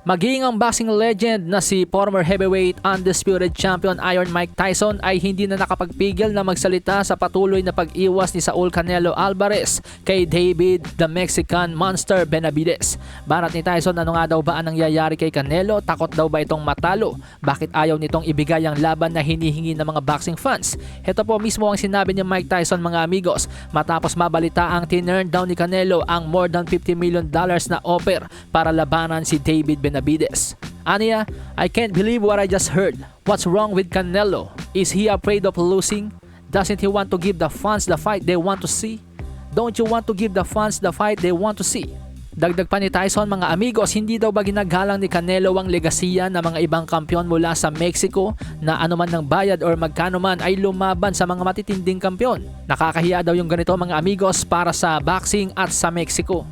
Maging ang boxing legend na si former heavyweight undisputed champion Iron Mike Tyson ay hindi na nakapagpigil na magsalita sa patuloy na pag-iwas ni Saul Canelo Alvarez kay David the Mexican Monster Benavidez. Barat ni Tyson, ano nga daw ba ang nangyayari kay Canelo? Takot daw ba itong matalo? Bakit ayaw nitong ibigay ang laban na hinihingi ng mga boxing fans? Ito po mismo ang sinabi ni Mike Tyson, mga amigos, matapos mabalita ang tinurn down ni Canelo ang more than $50 million na offer para labanan si David Benavidez. Aniya, I can't believe what I just heard. What's wrong with Canelo? Is he afraid of losing? Doesn't he want to give the fans the fight they want to see? Don't you want to give the fans the fight they want to see? Dagdag pa ni Tyson, mga amigos, hindi daw ba ginagalang ni Canelo ang legasiya ng mga ibang kampyon mula sa Mexico na anuman ng bayad or magkano man ay lumaban sa mga matitinding kampyon? Nakakahiya daw yung ganito, mga amigos, para sa boxing at sa Mexico.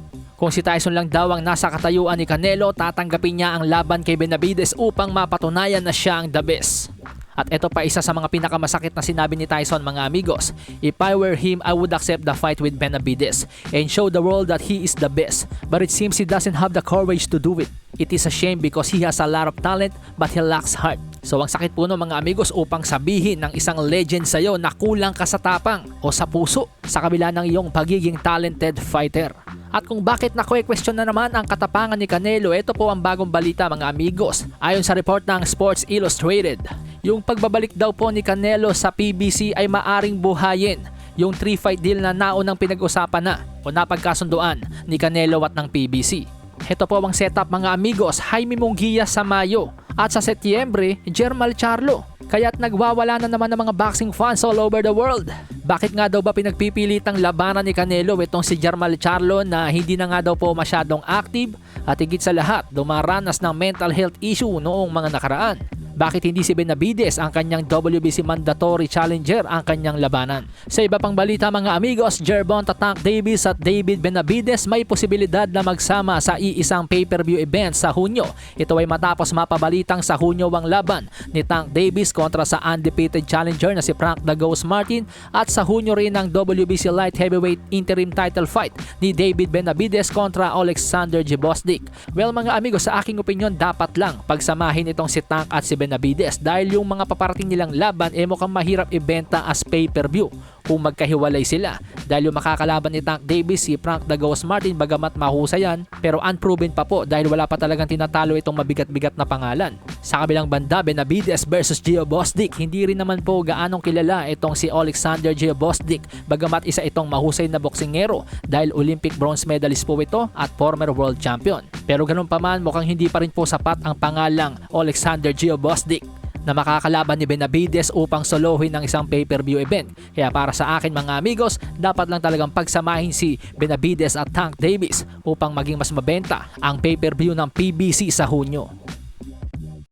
Kung si Tyson lang daw ang nasa katayuan ni Canelo, tatanggapin niya ang laban kay Benavidez upang mapatunayan na siya ang the best. At ito pa isa sa mga pinakamasakit na sinabi ni Tyson, mga amigos. If I were him, I would accept the fight with Benavidez and show the world that he is the best. But it seems he doesn't have the courage to do it. It is a shame because he has a lot of talent but he lacks heart. So ang sakit po no, mga amigos, upang sabihin ng isang legend sa'yo na kulang ka sa tapang o sa puso sa kabila ng iyong pagiging talented fighter. At kung bakit na-question na naman ang katapangan ni Canelo, ito po ang bagong balita, mga amigos. Ayon sa report ng Sports Illustrated, yung pagbabalik daw po ni Canelo sa PBC ay maaring buhayin yung 3-fight deal na naunang pinag-usapan na o napagkasunduan ni Canelo at ng PBC. Ito po ang setup, mga amigos. Jaime Munguia sa Mayo at sa Setyembre, Jermall Charlo. Kaya't nagwawala na naman ng mga boxing fans all over the world. Bakit nga daw ba pinagpipilitang labanan ni Canelo itong si Jermall Charlo na hindi na nga daw po masyadong active at higit sa lahat dumaranas ng mental health issue noong mga nakaraan? Bakit hindi si Benavidez, ang kanyang WBC mandatory challenger, ang kanyang labanan? Sa iba pang balita, mga amigos, Gervonta Tank Davis at David Benavidez may posibilidad na magsama sa iisang pay-per-view event sa Hunyo. Ito ay matapos mapabalitang sa Hunyo ang laban ni Tank Davis kontra sa undefeated challenger na si Frank the Ghost Martin at sa Hunyo rin ang WBC Light Heavyweight Interim Title Fight ni David Benavidez kontra Alexander Gvozdyk. Well, mga amigos, sa aking opinion, dapat lang pagsamahin itong si Tank at si Benavidez dahil yung mga paparating nilang laban mukhang mahirap ibenta as pay-per-view kung magkahiwalay sila, dahil yung makakalaban ni Tank Davis, si Frank the Ghost Martin, bagamat mahusayan pero unproven pa po dahil wala pa talagang tinatalo itong mabigat-bigat na pangalan. Sa kabilang banda, Benavidez versus Gvozdyk, hindi rin naman po gaanong kilala itong si Alexander Gvozdyk, bagamat isa itong mahusay na boksingero dahil Olympic bronze medalist po ito at former world champion. Pero ganun pa man, mukhang hindi pa rin po sapat ang pangalang Alexander Gvozdyk na makakalaban ni Benavidez upang solohin ng isang pay-per-view event. Kaya para sa akin, mga amigos, dapat lang talagang pagsamahin si Benavidez at Tank Davis upang maging mas mabenta ang pay-per-view ng PBC sa Hunyo.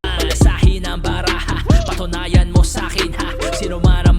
Malasahin ang baraha, patunayan mo sa akin ha, sino man